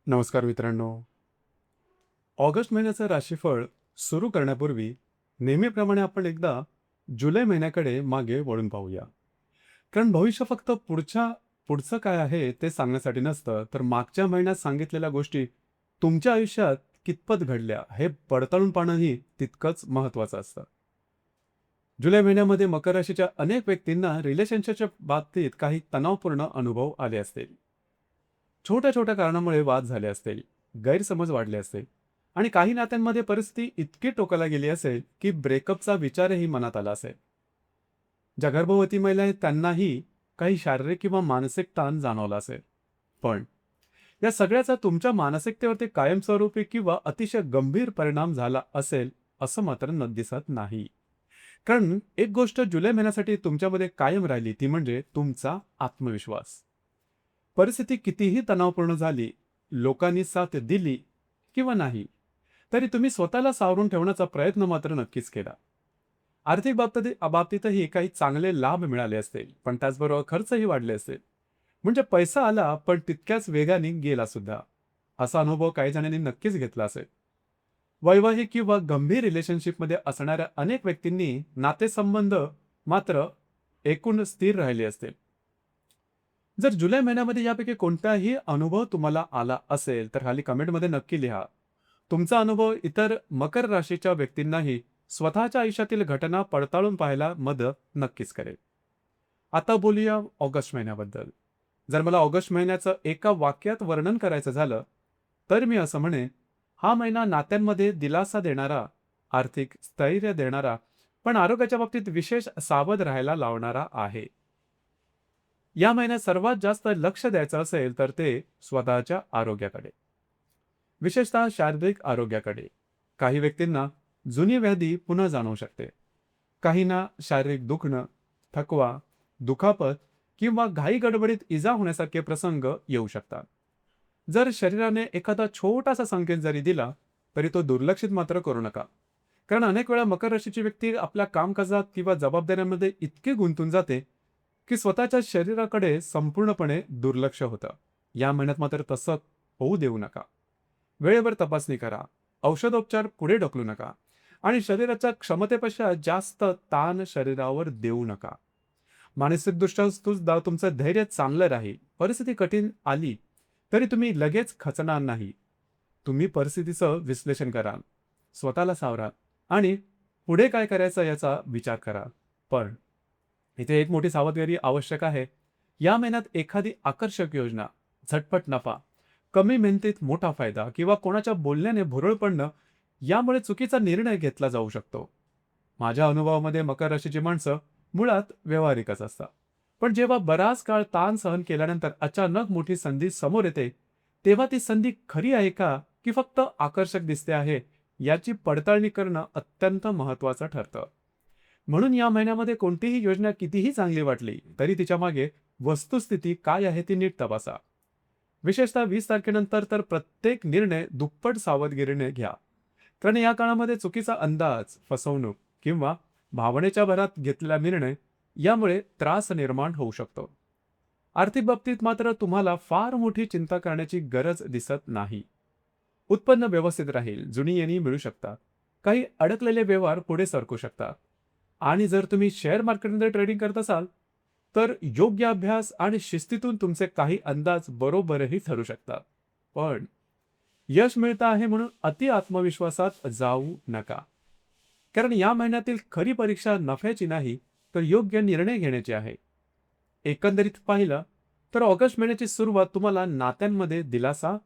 नमस्कार मित्रांनो. ऑगस्ट महिन्याचं राशीफळ सुरू करण्यापूर्वी नेहमीप्रमाणे आपण एकदा जुलै महिन्याकडे मागे वळून पाहूया. कारण भविष्य फक्त पुढचं काय आहे ते सांगण्यासाठी नसतं, तर मागच्या महिन्यात सांगितलेल्या गोष्टी तुमच्या आयुष्यात कितपत घडल्या हे पडताळून पाहणंही तितकंच महत्त्वाचं असतं. जुलै महिन्यामध्ये मकर राशीच्या अनेक व्यक्तींना रिलेशनशिपच्या बाबतीत काही तणावपूर्ण अनुभव आले असतील. छोट्या छोट्या कारणामुळे वाद झाले असतील, गैरसमज वाढले असतील आणि काही नात्यांमध्ये परिस्थिती इतकी टोकाला गेली असेल की ब्रेकअपचा विचारही मनात आला असेल. ज्या गर्भवती महिला आहेत त्यांनाही काही शारीरिक किंवा मानसिक ताण जाणवला असेल. पण या सगळ्याचा तुमच्या मानसिकतेवरती कायमस्वरूपी किंवा अतिशय गंभीर परिणाम झाला असेल असं मात्र दिसत नाही. कारण एक गोष्ट जुलै महिन्यासाठी तुमच्यामध्ये कायम राहिली ती म्हणजे तुमचा आत्मविश्वास. परिस्थिती कितीही तणावपूर्ण झाली, लोकांनी साथ दिली किंवा नाही, तरी तुम्ही स्वतःला सावरून ठेवण्याचा प्रयत्न मात्र नक्कीच केला. आर्थिक बाबतीतही काही चांगले लाभ मिळाले असतील, पण त्याचबरोबर खर्चही वाढले असतील. म्हणजे पैसा आला, पण तितक्याच वेगाने गेला सुद्धा. असा अनुभव काही जणांनी नक्कीच घेतला असेल. वैवाहिक किंवा गंभीर रिलेशनशिपमध्ये असणाऱ्या अनेक व्यक्तींनी नातेसंबंध मात्र एकूण स्थिर राहिले असतील. जर जुलै महिन्यामध्ये यापैकी कोणताही अनुभव तुम्हाला आला असेल तर खाली कमेंटमध्ये नक्की लिहा. तुमचा अनुभव इतर मकर राशीच्या व्यक्तींनाही स्वतःच्या आयुष्यातील घटना पडताळून पाहायला मदत नक्कीच करेल. आता बोलूया ऑगस्ट महिन्याबद्दल. जर मला ऑगस्ट महिन्याचं एका वाक्यात वर्णन करायचं झालं तर मी असं म्हणेन, हा महिना नात्यांमध्ये दिलासा देणारा, आर्थिक स्थैर्य देणारा, पण आरोग्याच्या बाबतीत विशेष सावध राहायला लावणारा आहे. या महिन्यात सर्वात जास्त लक्ष द्यायचं असेल तर ते स्वतःच्या आरोग्याकडे, विशेषतः शारीरिक आरोग्याकडे. काही व्यक्तींना जुनी व्याधी पुन्हा जाणवू शकते. काहींना शारीरिक दुखणं, थकवा, दुखापत किंवा घाई गडबडीत इजा होण्यासारखे प्रसंग येऊ शकतात. जर शरीराने एखादा छोटासा संकेत जरी दिला तरी तो दुर्लक्षित मात्र करू नका. कारण अनेक वेळा मकर राशीची व्यक्ती आपल्या कामकाजात किंवा जबाबदाऱ्यांमध्ये इतकी गुंतून जाते की स्वतःच्या शरीराकडे संपूर्णपणे दुर्लक्ष होतं. या महिन्यात मात्र तसं होऊ देऊ नका. वेळेवर तपासणी करा, औषधोपचार पुढे ढकलू नका आणि शरीराच्या क्षमतेपेक्षा जास्त ताण शरीरावर देऊ नका. मानसिकदृष्ट्या सुद्धा तुमचं धैर्य चांगलं राहील. परिस्थिती कठीण आली तरी तुम्ही लगेच खचणार नाही. तुम्ही परिस्थितीचं विश्लेषण करा, स्वतःला सावरा आणि पुढे काय करायचं याचा विचार करा. पण इथे एक मोठी सावधगिरी आवश्यक आहे. या महिन्यात एखादी आकर्षक योजना, झटपट नफा, कमी मेहनतीत मोठा फायदा किंवा कोणाच्या बोलण्याने भुरळ पडणं यामुळे चुकीचा निर्णय घेतला जाऊ शकतो. माझ्या अनुभवामध्ये मकर राशीची माणसं मुळात व्यावहारिकच असतात. पण जेव्हा बराच काळ ताण सहन केल्यानंतर अचानक मोठी संधी समोर येते, तेव्हा ती संधी खरी आहे का की फक्त आकर्षक दिसते आहे याची पडताळणी करणं अत्यंत महत्त्वाचं ठरतं. म्हणून या महिन्यामध्ये कोणतीही योजना कितीही चांगली वाटली तरी तिच्या मागे वस्तुस्थिती काय आहे ती नीट तपासा. विशेषतः 20 तारखेनंतर तर प्रत्येक निर्णय दुप्पट सावधगिरीने घ्या. कारण या काळामध्ये चुकीचा अंदाज, फसवणूक किंवा भावनेच्या भरात घेतलेला निर्णय यामुळे त्रास निर्माण होऊ शकतो. आर्थिक बाबतीत मात्र तुम्हाला फार मोठी चिंता करण्याची गरज दिसत नाही. उत्पन्न व्यवस्थित राहील, जुनी येणी मिळू शकतात, काही अडकलेले व्यवहार पुढे सरकू शकतात. आणि जर तुम्ही शेअर मार्केटमध्ये ट्रेडिंग करत असाल तर योग्य अभ्यास आणि शिस्तीतून तुमचे काही अंदाज बरोबरही ठरू शकतात. पण यश मिळतं आहे म्हणून अति आत्मविश्वासात जाऊ नका. कारण या महिन्यातील खरी परीक्षा नफ्याची नाही तर योग्य निर्णय घेण्याची आहे. एकंदरीत पाहिलं तर ऑगस्ट महिन्याची सुरुवात तुम्हाला नात्यांमध्ये दिलासा,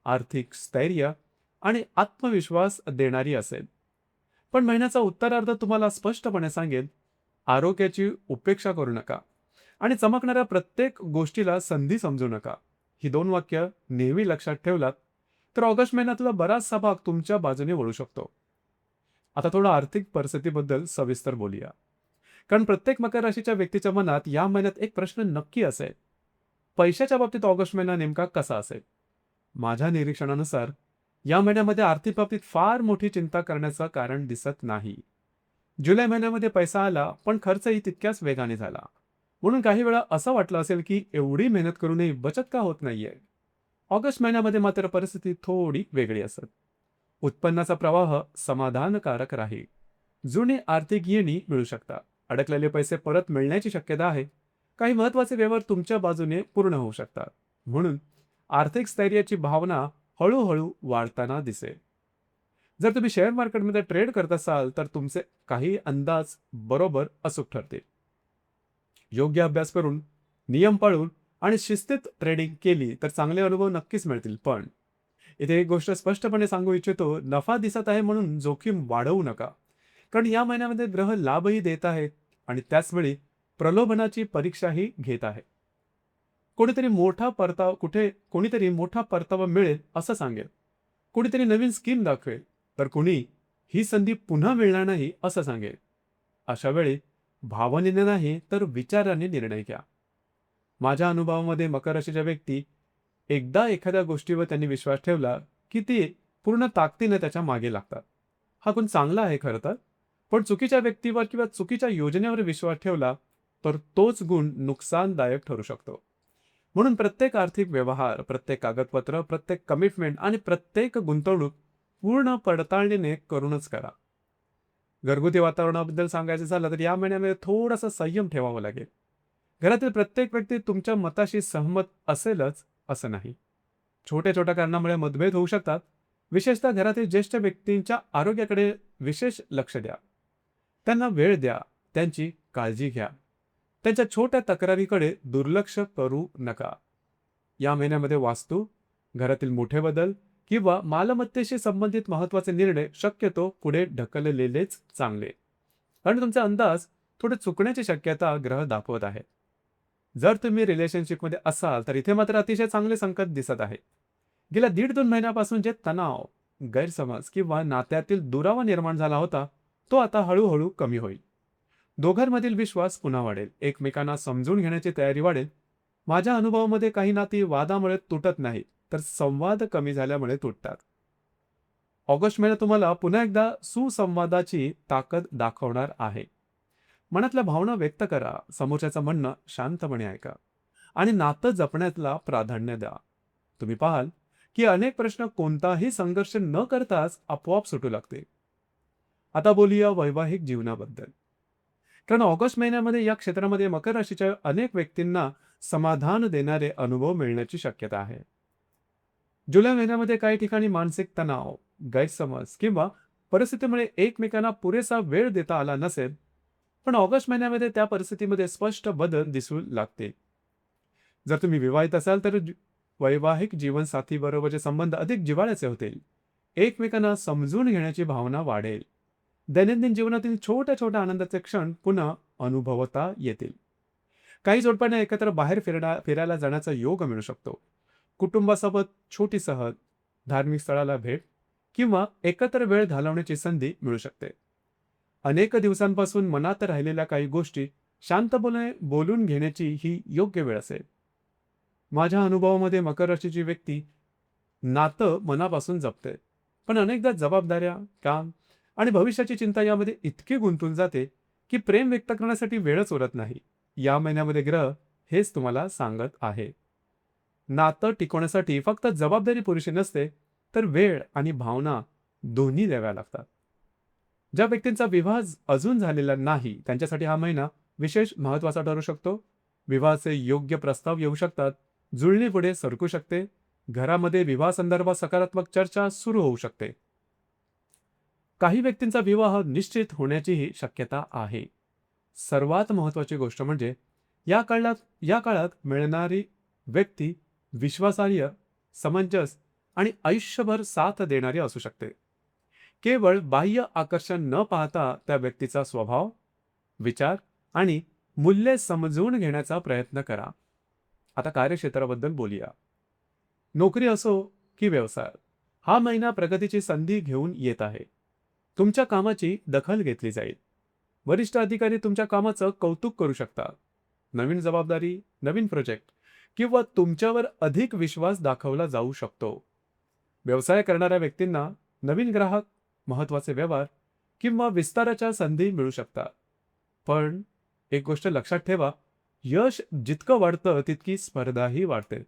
आर्थिक स्थैर्य आणि आत्मविश्वास देणारी असेल. पण महिन्याचा उत्तरार्ध तुम्हाला स्पष्टपणे सांगेल, आरोग्याची उपेक्षा करू नका आणि चमकणाऱ्या प्रत्येक गोष्टीला संधी समजू नका. ही 2 वाक्य नेहमी लक्षात ठेवलात तर ऑगस्ट महिन्यातला बराचसा भाग तुमच्या बाजूने वळू शकतो. आता थोडं आर्थिक परिस्थितीबद्दल सविस्तर बोलूया. कारण प्रत्येक मकर राशीच्या व्यक्तीच्या मनात या महिन्यात एक प्रश्न नक्की असेल. पैशाच्या बाबतीत ऑगस्ट महिना नेमका कसा असेल? माझ्या निरीक्षणानुसार या महिन्यामध्ये आर्थिक बाबतीत फार मोठी चिंता करण्याचं कारण दिसत नाही. जुलै महिन्यामध्ये पैसा आला पण खर्चही तितक्याच वेगाने झाला. म्हणून काही वेळा असं वाटलं असेल की एवढी मेहनत करूनही बचत का होत नाहीये. ऑगस्ट महिन्यामध्ये मात्र परिस्थिती थोडी वेगळी असत. उत्पन्नाचा प्रवाह समाधानकारक राहील. जुने आर्थिक येणी मिळू शकतात. अडकलेले पैसे परत मिळण्याची शक्यता आहे. काही महत्वाचे व्यवहार तुमच्या बाजूने पूर्ण होऊ शकतात. म्हणून आर्थिक स्थैर्याची भावना हळूहळू वाढताना दिसेल. जर तुम्ही शेअर मार्केटमध्ये ट्रेड करत असाल तर तुमचे काही अंदाज बरोबर अचूक ठरतील. योग्य अभ्यास करून, नियम पाळून आणि शिस्तीत ट्रेडिंग केली तर चांगले अनुभव नक्कीच मिळतील. पण इथे एक गोष्ट स्पष्टपणे सांगू इच्छितो, नफा दिसत आहे म्हणून जोखीम वाढवू नका. कारण या महिन्यामध्ये ग्रह लाभही देत आहेत आणि त्याचवेळी प्रलोभनाची परीक्षाही घेत आहे. कोणीतरी मोठा परतावा मिळेल असं सांगेल. कोणीतरी नवीन स्कीम दाखवेल, तर कुणी ही संधी पुन्हा मिळणार नाही असं सांगेल. अशा वेळी भावनेने नाही तर विचाराने निर्णय घ्या. माझ्या अनुभवामध्ये मकर राशीच्या व्यक्ती एकदा एखाद्या गोष्टीवर त्यांनी विश्वास ठेवला की ते पूर्ण ताकदीने त्याच्या मागे लागतात. हा गुण चांगला आहे खरं तर. पण चुकीच्या व्यक्तीवर किंवा चुकीच्या योजनेवर विश्वास ठेवला तर तोच गुण नुकसानदायक ठरू शकतो. म्हणून प्रत्येक आर्थिक व्यवहार, प्रत्येक कागदपत्र, प्रत्येक कमिटमेंट आणि प्रत्येक गुंतवणूक पूर्ण पडताळणीने करूनच करा. घरगुती वातावरणाबद्दल सांगायचं झालं तर या महिन्यामध्ये थोडासा संयम ठेवावा लागेल. घरातील प्रत्येक व्यक्ती तुमच्या मताशी सहमत असेलच असं नाही. छोट्या छोट्या कारणामुळे मतभेद होऊ शकतात. विशेषतः घरातील ज्येष्ठ व्यक्तींच्या आरोग्याकडे विशेष लक्ष द्या. त्यांना वेळ द्या, त्यांची काळजी घ्या. त्यांच्या छोट्या तक्रारीकडे दुर्लक्ष करू नका. या महिन्यामध्ये वास्तू, घरातील मोठे बदल किंवा मालमत्तेशी संबंधित महत्वाचे निर्णय शक्यतो पुढे ढकललेलेच चांगले. कारण तुमचा अंदाज थोडे चुकण्याची शक्यता ग्रह दाखवत आहे. जर तुम्ही रिलेशनशिपमध्ये असाल तर इथे मात्र अतिशय चांगले संकेत दिसत आहे. गेल्या 1.5-2 महिन्यापासून जे तणाव, गैरसमज किंवा नात्यातील दुरावा निर्माण झाला होता तो आता हळूहळू कमी होईल. दोघांमधील विश्वास पुन्हा वाढेल. एकमेकांना समजून घेण्याची तयारी वाढेल. माझ्या अनुभवामध्ये काही नाती वादामुळे तुटत नाहीत तर संवाद कमी झाल्यामुळे तुटतात. ऑगस्ट महिना तुम्हाला पुन्हा एकदा सुसंवादाची ताकद दाखवणार आहे. मनातल्या भावना व्यक्त करा, समोरच्याचं म्हणणं शांतपणे ऐका आणि नातं जपण्याला प्राधान्य द्या. तुम्ही पाहाल की अनेक प्रश्न कोणताही संघर्ष न करताच आपोआप सुटू लागते. आता बोलूया वैवाहिक जीवनाबद्दल. कारण ऑगस्ट महिन्यामध्ये या क्षेत्रामध्ये मकर राशीच्या अनेक व्यक्तींना समाधान देणारे अनुभव मिळण्याची शक्यता आहे. जुलै महिन्यामध्ये काही ठिकाणी मानसिक तणाव, गैरसमज किंवा परिस्थितीमुळे एकमेकांना पुरेसा वेळ देता आला नसेल, पण ऑगस्ट महिन्यामध्ये त्या परिस्थितीमध्ये स्पष्ट बदल दिसू लागते. जर तुम्ही विवाहित असाल तर वैवाहिक जीवनसाथीबरोबरचे संबंध अधिक जिव्हाळ्याचे होतील. एकमेकांना समजून घेण्याची भावना वाढेल. दैनंदिन जीवनातील छोट्या छोट्या आनंदाचे क्षण पुन्हा अनुभवता येतील. काही जोडप्यांना एकत्र बाहेर फिरायला जाण्याचा योग मिळू शकतो. कुटुंबासोबत छोटी सहल, धार्मिक स्थळाला भेट किंवा एकत्र वेळ घालवण्याची संधी मिळू शकते. अनेक दिवसांपासून मनात राहिलेल्या काही गोष्टी शांतपणे बोलून घेण्याची ही योग्य वेळ असेल. माझ्या अनुभवामध्ये मकर राशीची व्यक्ती नातं मनापासून जपते, पण अनेकदा जबाबदाऱ्या, काम आणि भविष्याची चिंता यामध्ये इतकी गुंतून जाते की प्रेम व्यक्त करण्यासाठी वेळच उरत नाही. या महिन्यामध्ये ग्रह हेच तुम्हाला सांगत आहे. नातं टिकवण्यासाठी फक्त जबाबदारी पुरेशी नसते, तर वेळ आणि भावना दोन्ही द्याव्या लागतात. ज्या व्यक्तींचा विवाह अजून झालेला नाही त्यांच्यासाठी हा महिना विशेष महत्वाचा ठरू शकतो. विवाहाचे योग्य प्रस्ताव येऊ शकतात. जुळणी पुढे सरकू शकते. घरामध्ये विवाह संदर्भात सकारात्मक चर्चा सुरू होऊ शकते. काही व्यक्तींचा विवाह निश्चित होण्याचीही शक्यता आहे. सर्वात महत्त्वाची गोष्ट म्हणजे या काळात मिळणारी व्यक्ती विश्वासार्ह, समंजस आणि आयुष्यभर साथ देणारी असू शकते. केवळ बाह्य आकर्षण न पाहता त्या व्यक्तीचा स्वभाव, विचार आणि मूल्ये समजून घेण्याचा प्रयत्न करा. आता कार्यक्षेत्राबद्दल बोलूया. नोकरी असो की व्यवसाय, हा महिना प्रगतीची संधी घेऊन येत आहे. तुमच्या कामाची दखल घेतली जाईल. वरिष्ठ अधिकारी तुमच्या कामाचं कौतुक करू शकतात. नवीन जबाबदारी, नवीन प्रोजेक्ट किंवा तुमच्यावर अधिक विश्वास दाखवला जाऊ शकतो. व्यवसाय करणाऱ्या व्यक्तींना नवीन ग्राहक, महत्वाचे व्यवहार किंवा विस्ताराच्या संधी मिळू शकतात. पण एक गोष्ट लक्षात ठेवा, यश जितकं वाढतं तितकी स्पर्धाही वाढते.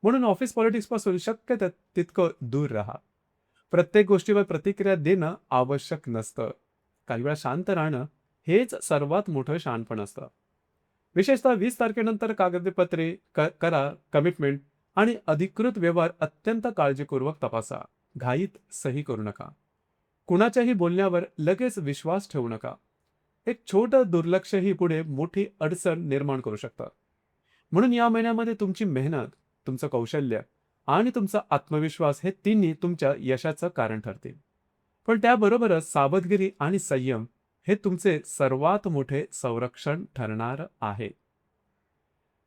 म्हणून ऑफिस पॉलिटिक्सपासून शक्य तितकं दूर राहा. प्रत्येक गोष्टीवर प्रतिक्रिया देणं आवश्यक नसतं. काही वेळा शांत राहणं हेच सर्वात मोठं शहाणपण असतं. विशेषतः 20 तारखेनंतर कागदपत्रे, करार, कमिटमेंट आणि अधिकृत व्यवहार अत्यंत काळजीपूर्वक तपासा. घाईत सही करू नका. कुणाच्याही बोलण्यावर लगेच विश्वास ठेवू नका. एक छोटं दुर्लक्षही पुढे मोठी अडचण निर्माण करू शकतं. म्हणून या महिन्यामध्ये तुमची मेहनत, तुमचं कौशल्य आणि तुमचा आत्मविश्वास हे तिन्ही तुमच्या यशाचं कारण ठरतील. पण त्याबरोबरच सावधगिरी आणि संयम हे तुमचे सर्वात मोठे संरक्षण ठरणार आहे.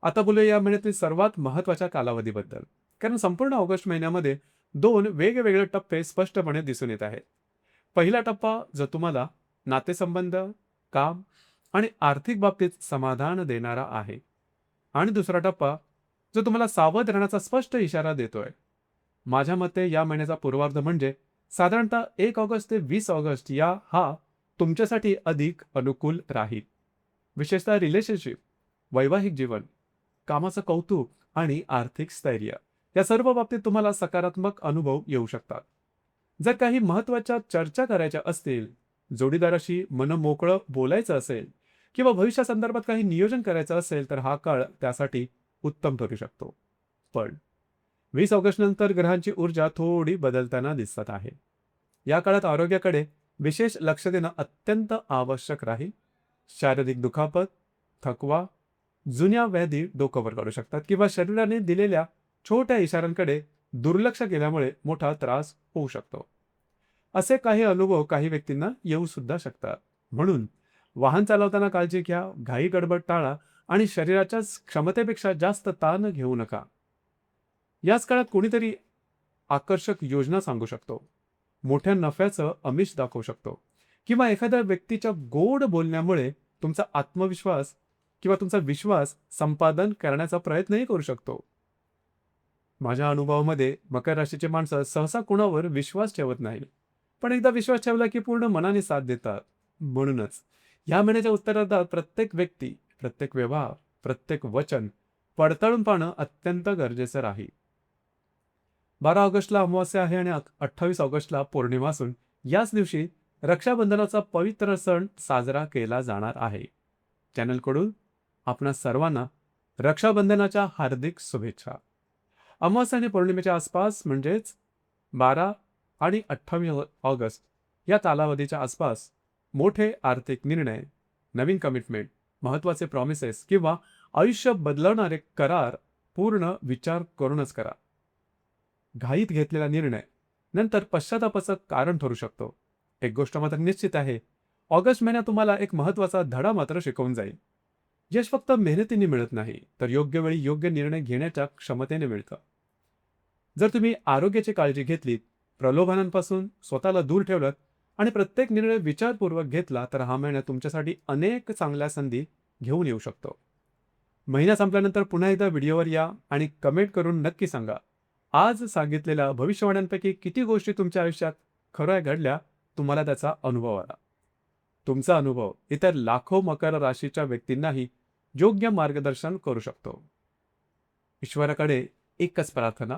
आता बोलूया या महिन्यातील सर्वात महत्त्वाच्या कालावधीबद्दल. कारण संपूर्ण ऑगस्ट महिन्यामध्ये 2 वेगवेगळे टप्पे स्पष्टपणे दिसून येत आहेत. पहिला टप्पा जो तुम्हाला नातेसंबंध, काम आणि आर्थिक बाबतीत समाधान देणारा आहे. आणि दुसरा टप्पा जो तुम्हाला सावध राहण्याचा स्पष्ट इशारा देतोय. माझ्या मते या महिन्याचा पूर्वार्ध म्हणजे साधारणतः 1 ऑगस्ट ते 20 ऑगस्ट हा तुमच्यासाठी अधिक अनुकूल राहील. विशेषतः रिलेशनशिप, वैवाहिक जीवन, कामाचं कौतुक आणि आर्थिक स्थैर्य या सर्व बाबतीत तुम्हाला सकारात्मक अनुभव येऊ शकतात. जर काही महत्त्वाच्या चर्चा करायच्या असतील, जोडीदाराशी मनमोकळं बोलायचं असेल किंवा भविष्यासंदर्भात काही नियोजन करायचं असेल तर हा काळ त्यासाठी उत्तम ठरू शकतो. पण 20 ऑगस्ट नंतर ग्रहांची ऊर्जा थोडी बदलताना दिसत आहे. या काळात आरोग्याकडे विशेष लक्ष देणं अत्यंत आवश्यक राहील. शारीरिक दुखापत, थकवा, जुन्या व्याधी डोकं वर काढू शकतात किंवा शरीराने दिलेल्या छोट्या इशाऱ्यांकडे दुर्लक्ष केल्यामुळे मोठा त्रास होऊ शकतो. असे काही अनुभव काही व्यक्तींना येऊ सुद्धा शकतात. म्हणून वाहन चालवताना काळजी घ्या, घाई गडबड टाळा आणि शरीराच्या क्षमतेपेक्षा जास्त ताण घेऊ नका. याच काळात कोणीतरी आकर्षक योजना सांगू शकतो, मोठ्या नफ्याचं आमिष दाखवू शकतो किंवा एखाद्या व्यक्तीच्या गोड बोलण्यामुळे तुमचा आत्मविश्वास किंवा तुमचा विश्वास संपादन करण्याचा प्रयत्नही करू शकतो. माझ्या अनुभवामध्ये मकर राशीचे माणसं सहसा कुणावर विश्वास ठेवत नाही, पण एकदा विश्वास ठेवला की पूर्ण मनाने साथ देतात. म्हणूनच या महिन्याच्या उत्तरार्धात प्रत्येक व्यक्ती, प्रत्येक व्यवहार, प्रत्येक वचन पडताळून पाहणं अत्यंत गरजेचं राहील. 12 ऑगस्टला अमावास्या आहे आणि 28 ऑगस्टला पौर्णिमा असून याच दिवशी रक्षाबंधनाचा पवित्र सण साजरा केला जाणार आहे. चॅनलकडून आपणा सर्वांना रक्षाबंधनाच्या हार्दिक शुभेच्छा. अमावास्या आणि पौर्णिमेच्या आसपास म्हणजेच 12 आणि 28 ऑगस्ट या कालावधीच्या आसपास मोठे आर्थिक निर्णय, नवीन कमिटमेंट, महत्त्वाचे प्रॉमिसेस किंवा आयुष्य बदलवणारे करार पूर्ण विचार करूनच करा. घाईत घेतलेला निर्णय नंतर पश्चातापाचं कारण ठरू शकतो. एक गोष्ट मात्र निश्चित आहे, ऑगस्ट महिन्यात तुम्हाला एक महत्त्वाचा धडा मात्र शिकवून जाईल. यश फक्त मेहनतीने मिळत नाही, तर योग्य वेळी योग्य निर्णय घेण्याच्या क्षमतेने मिळतं. जर तुम्ही आरोग्याची काळजी घेतलीत, प्रलोभनांपासून स्वतःला दूर ठेवलं आणि प्रत्येक निर्णय विचारपूर्वक घेतला तर हा महिना तुमच्यासाठी अनेक चांगल्या संधी घेऊन येऊ शकतो. महिना संपल्यानंतर पुन्हा एकदा व्हिडिओवर या आणि कमेंट करून नक्की सांगा, आज सांगितलेल्या भविष्यवाण्यांपैकी किती गोष्टी तुमच्या आयुष्यात खऱ्या घडल्या, तुम्हाला त्याचा अनुभव आला. तुमचा अनुभव इतर लाखो मकर राशीच्या व्यक्तींनाही योग्य मार्गदर्शन करू शकतो. ईश्वराकडे एकच प्रार्थना,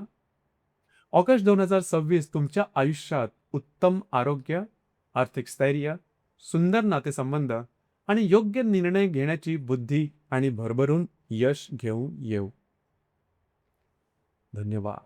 ऑगस्ट 2026 तुमच्या आयुष्यात उत्तम आरोग्य, आर्थिक स्थैर्य, सुंदर नातेसंबंध आणि योग्य निर्णय घेण्याची बुद्धी आणि भरभरून यश घेऊन येऊ. धन्यवाद.